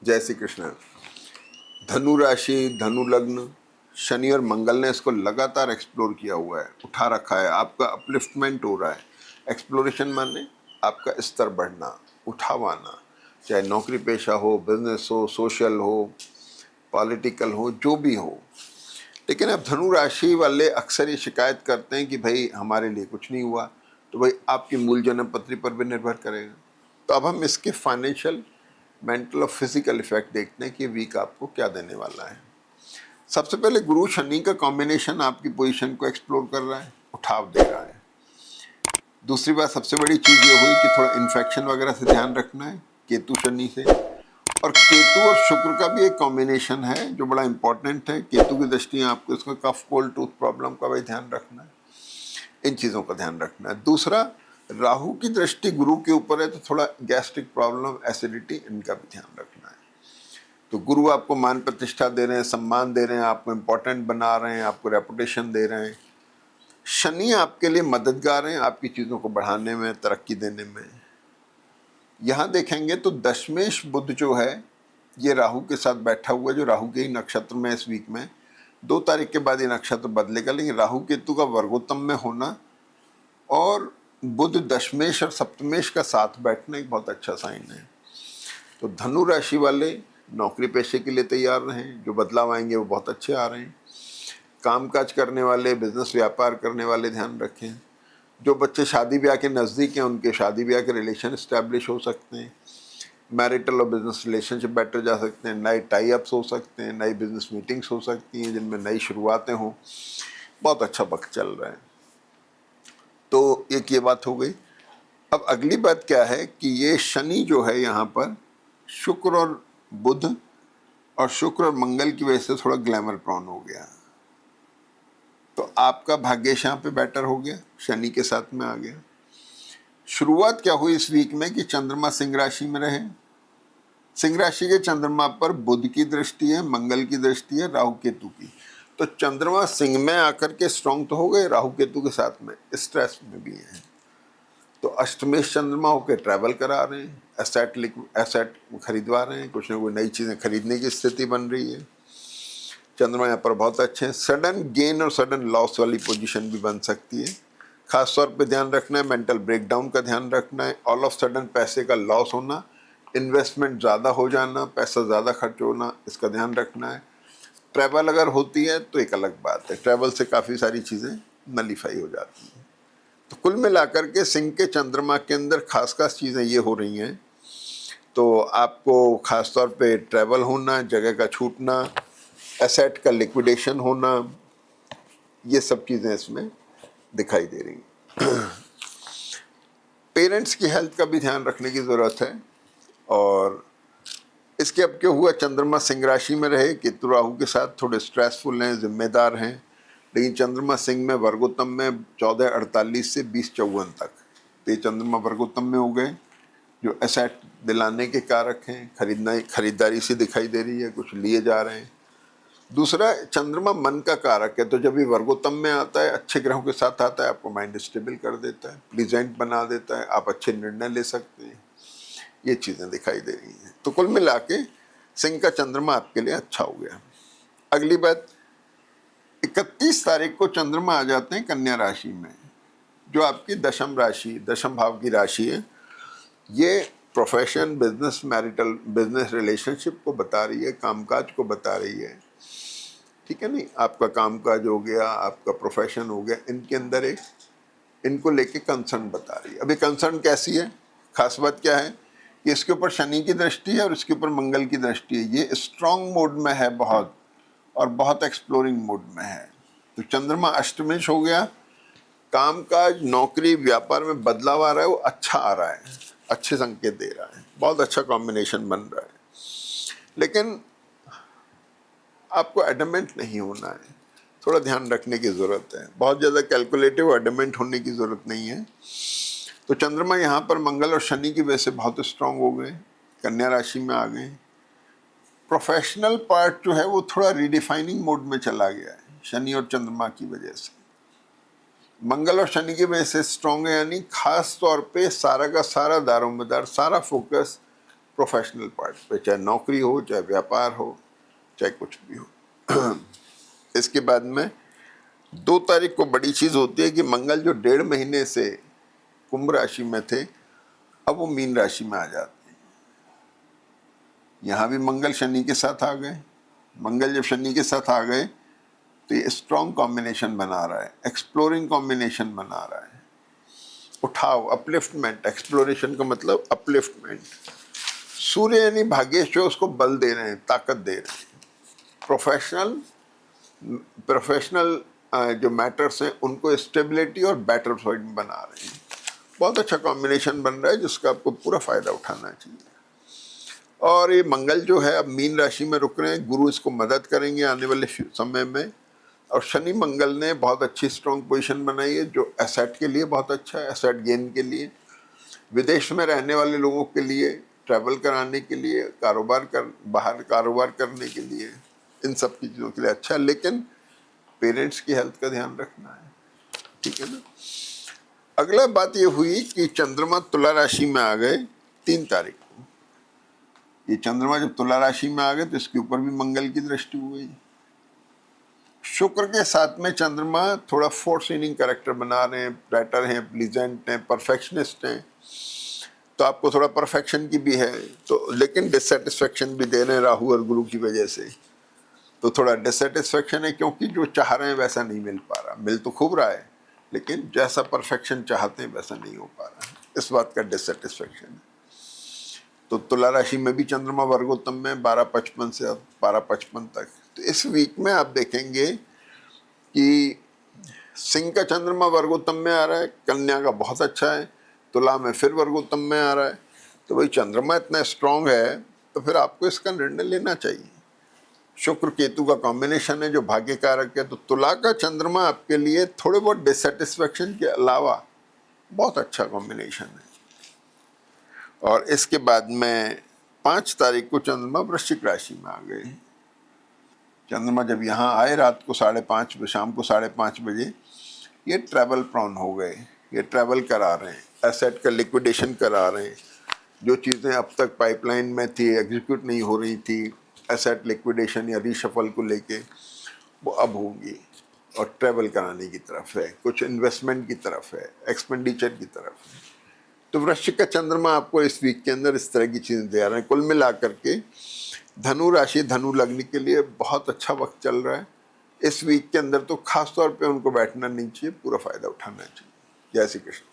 जय श्री कृष्ण। धनु राशि, धनु लग्न, शनि और मंगल ने इसको लगातार एक्सप्लोर किया हुआ है, उठा रखा है। आपका अपलिफ्टमेंट हो रहा है। एक्सप्लोरेशन माने आपका स्तर बढ़ना, उठावाना, चाहे नौकरी पेशा हो, बिजनेस हो, सोशल हो, पॉलिटिकल हो, जो भी हो। लेकिन अब धनु राशि वाले अक्सर ये शिकायत करते हैं कि भाई हमारे लिए कुछ नहीं हुआ। तो भाई आपकी मूल जन्म पत्री पर भी निर्भर करेगा। तो अब हम इसके फाइनेंशियल, मेंटल और फिजिकल इफेक्ट देखते हैं कि वीक आपको क्या देने वाला है। सबसे पहले गुरु शनि का कॉम्बिनेशन आपकी पोजीशन को एक्सप्लोर कर रहा है, उठाव दे रहा है। दूसरी बात, सबसे बड़ी चीज़ ये हुई कि थोड़ा इन्फेक्शन वगैरह से ध्यान रखना है, केतु शनि से। और केतु और शुक्र का भी एक कॉम्बिनेशन है जो बड़ा इंपॉर्टेंट है। केतु की दृष्टि आपको इसका कफ, कोल्ड, टूथ प्रॉब्लम का भी ध्यान रखना है। इन चीज़ों का ध्यान रखना है। दूसरा, राहु की दृष्टि गुरु के ऊपर है, तो थोड़ा गैस्ट्रिक प्रॉब्लम, एसिडिटी, इनका भी ध्यान रखना है। तो गुरु आपको मान प्रतिष्ठा दे रहे हैं, सम्मान दे रहे हैं, आपको इम्पोर्टेंट बना रहे हैं, आपको रेपुटेशन दे रहे हैं। शनि आपके लिए मददगार हैं आपकी चीज़ों को बढ़ाने में, तरक्की देने में। यहाँ देखेंगे तो दशमेश बुध जो है ये राहु के साथ बैठा हुआ है, जो राहु के ही नक्षत्र में इस वीक में 2 तारीख के बाद ये नक्षत्र बदलेगा। लेकिन राहु केतु का वर्गोत्तम में होना और बुध दशमेश और सप्तमेश का साथ बैठना एक बहुत अच्छा साइन है। तो धनु राशि वाले नौकरी पेशे के लिए तैयार रहें, जो बदलाव आएंगे वो बहुत अच्छे आ रहे हैं। कामकाज करने वाले, बिजनेस व्यापार करने वाले ध्यान रखें। जो बच्चे शादी ब्याह के नज़दीक हैं उनके शादी ब्याह के रिलेशन इस्टेब्लिश हो सकते हैं। मैरिटल और बिजनेस रिलेशनशिप बेटर जा सकते हैं। नए टाई अप्स हो सकते हैं, नई बिजनेस मीटिंग्स हो सकती हैं जिनमें नई शुरुआतें हों। बहुत अच्छा वक्त चल रहा है। तो एक ये बात हो गई। अब अगली बात क्या है कि ये शनि जो है यहाँ पर शुक्र और बुध और शुक्र और मंगल की वजह से थोड़ा ग्लैमर प्रॉन हो गया। तो आपका भाग्यश यहाँ पे बेटर हो गया, शनि के साथ में आ गया। शुरुआत क्या हुई इस वीक में कि चंद्रमा सिंह राशि में रहे। सिंह राशि के चंद्रमा पर बुध की दृष्टि है, मंगल की दृष्टि है, राहु केतु की। तो चंद्रमा सिंह में आकर के स्ट्रांग तो हो गए, राहु केतु के साथ में स्ट्रेस में भी है। तो अष्टमेश चंद्रमा होकर ट्रैवल करा रहे हैं, एसेट खरीदवा रहे हैं, कुछ ना कुछ नई चीज़ें खरीदने की स्थिति बन रही है। चंद्रमा यहाँ पर बहुत अच्छे हैं। सडन गेन और सडन लॉस वाली पोजीशन भी बन सकती है। खास तौर पे ध्यान रखना है, मेंटल ब्रेकडाउन का ध्यान रखना है। ऑल ऑफ सडन पैसे का लॉस होना, इन्वेस्टमेंट ज़्यादा हो जाना, पैसा ज़्यादा खर्च होना, इसका ध्यान रखना है। ट्रैवल अगर होती है तो एक अलग बात है, ट्रैवल से काफ़ी सारी चीज़ें नलीफाई हो जाती हैं। तो कुल मिलाकर के सिंह के चंद्रमा के अंदर खास खास चीज़ें ये हो रही हैं। तो आपको खास तौर पे ट्रैवल होना, जगह का छूटना, एसेट का लिक्विडेशन होना, ये सब चीज़ें इसमें दिखाई दे रही हैं। पेरेंट्स की हेल्थ का भी ध्यान रखने की ज़रूरत है। और इसके अब क्या हुआ, चंद्रमा सिंह राशि में रहे, केतु राहु के साथ थोड़े स्ट्रेसफुल हैं, जिम्मेदार हैं। लेकिन चंद्रमा सिंह में वर्गोत्तम में 14:48 से 20:54 तक, तो ये चंद्रमा वर्गोत्तम में हो गए, जो एसेट दिलाने के कारक हैं। खरीदारी से दिखाई दे रही है, कुछ लिए जा रहे हैं। दूसरा, चंद्रमा मन का कारक है, तो जब ये वर्गोत्तम में आता है, अच्छे ग्रहों के साथ आता है, आपको माइंड स्टेबल कर देता है, प्लीजेंट बना देता है, आप अच्छे निर्णय ले सकते हैं। ये चीज़ें दिखाई दे रही हैं। तो कुल मिला के सिंह का चंद्रमा आपके लिए अच्छा हो गया। अगली बात, 31 तारीख को चंद्रमा आ जाते हैं कन्या राशि में, जो आपकी दशम राशि, दशम भाव की राशि है। ये profession, business, marital, business relationship को बता रही है, कामकाज को बता रही है। ठीक है, नहीं, आपका कामकाज हो गया, आपका प्रोफेशन हो गया, इनके अंदर एक इनको लेके कंसर्न बता रही है। अभी कंसर्न कैसी है, खास बात क्या है कि इसके ऊपर शनि की दृष्टि है और इसके ऊपर मंगल की दृष्टि है। ये स्ट्रांग मोड में है बहुत, और बहुत एक्सप्लोरिंग मोड में है। तो चंद्रमा अष्टमेश हो गया। कामकाज, नौकरी, व्यापार में बदलाव आ रहा है, वो अच्छा आ रहा है, अच्छे संकेत दे रहा है, बहुत अच्छा कॉम्बिनेशन बन रहा है। लेकिन आपको एडमेंट नहीं होना है, थोड़ा ध्यान रखने की ज़रूरत है। बहुत ज़्यादा कैलकुलेटिव एडमेंट होने की ज़रूरत नहीं है। तो चंद्रमा यहाँ पर मंगल और शनि की वजह से बहुत स्ट्रांग हो गए, कन्या राशि में आ गए। प्रोफेशनल पार्ट जो है वो थोड़ा रिडिफाइनिंग मोड में चला गया है, शनि और चंद्रमा की वजह से। मंगल और शनि की वजह से स्ट्रांग है, यानी खास तौर पे सारा का सारा दारोमदार, सारा फोकस प्रोफेशनल पार्ट पे, चाहे नौकरी हो, चाहे व्यापार हो, चाहे कुछ भी हो। इसके बाद में 2 तारीख को बड़ी चीज होती है कि मंगल जो 1.5 महीने से कुंभ राशि में थे, अब वो मीन राशि में आ जाते हैं। यहाँ भी मंगल शनि के साथ आ गए। मंगल जब शनि के साथ आ गए तो ये स्ट्रॉन्ग कॉम्बिनेशन बना रहा है, एक्सप्लोरिंग कॉम्बिनेशन बना रहा है। उठाव, अपलिफ्टमेंट, एक्सप्लोरेशन का मतलब अपलिफ्टमेंट। सूर्य यानी भाग्येश जो उसको बल दे रहे हैं, ताकत दे रहे हैं। प्रोफेशनल जो मैटर्स हैं उनको स्टेबिलिटी और बेटर पॉइंट बना रहे हैं। बहुत अच्छा कॉम्बिनेशन बन रहा है जिसका आपको पूरा फायदा उठाना चाहिए। और ये मंगल जो है अब मीन राशि में रुक रहे हैं, गुरु इसको मदद करेंगे आने वाले समय में। और शनि मंगल ने बहुत अच्छी स्ट्रॉन्ग पोजीशन बनाई है जो एसेट के लिए बहुत अच्छा है, एसेट गेन के लिए, विदेश में रहने वाले लोगों के लिए, ट्रैवल कराने के लिए, बाहर कारोबार करने के लिए, इन सब की चीज़ों के लिए अच्छा है। लेकिन पेरेंट्स की हेल्थ का ध्यान रखना है, ठीक है ना। अगला बात ये हुई कि चंद्रमा तुला राशि में आ गए 3 तारीख को। ये चंद्रमा जब तुला राशि में आ गए तो इसके ऊपर भी मंगल की दृष्टि हुई। शुक्र के साथ में चंद्रमा थोड़ा फोर्स इनिंग कैरेक्टर बना रहे हैं, राइटर हैं, प्लीजेंट हैं, परफेक्शनिस्ट हैं, तो आपको थोड़ा परफेक्शन की भी है, तो लेकिन डिससेटिस्फेक्शन भी दे रहे हैं राहु और गुरु की वजह से। तो थोड़ा डिससेटिस्फेक्शन है क्योंकि जो चाह रहे हैं वैसा नहीं मिल पा रहा। मिल तो खूब रहा है लेकिन जैसा परफेक्शन चाहते हैं वैसा नहीं हो पा रहा, इस बात का डिससेटिस्फेक्शन है। तो तुला राशि में भी चंद्रमा वर्गोत्तम में 12:55 से 12:55 तक। तो इस वीक में आप देखेंगे कि सिंह का चंद्रमा वर्गोत्तम में आ रहा है, कन्या का बहुत अच्छा है, तुला में फिर वर्गोत्तम में आ रहा है। तो भाई चंद्रमा इतना स्ट्रांग है तो फिर आपको इसका निर्णय लेना चाहिए। शुक्र केतु का कॉम्बिनेशन है जो भाग्य कारक है, तो तुला का चंद्रमा आपके लिए थोड़े बहुत डिससेटिस्फेक्शन के अलावा बहुत अच्छा कॉम्बिनेशन है। और इसके बाद में 5 तारीख को चंद्रमा वृश्चिक राशि में आ गए। चंद्रमा जब यहाँ आए रात को 5:30 शाम को 5:30 बजे, ये ट्रैवल प्रॉन हो गए, ये ट्रैवल करा रहे हैं, एसेट का लिक्विडेशन करा रहे हैं। जो चीज़ें अब तक पाइपलाइन में थी, एग्जीक्यूट नहीं हो रही थी, एसेट लिक्विडेशन या रीशफल को लेके, वो अब होंगी और ट्रैवल कराने की तरफ है, कुछ इन्वेस्टमेंट की तरफ है, एक्सपेंडिचर की तरफ है। तो वृश्चिक का चंद्रमा आपको इस वीक के अंदर इस तरह की चीज़ें दे रहे हैं। कुल मिला करके धनु राशि, धनु लग्न के लिए बहुत अच्छा वक्त चल रहा है। इस वीक के अंदर तो खास तौर पे उनको बैठना नहीं चाहिए, पूरा फायदा उठाना चाहिए। जय श्री कृष्ण।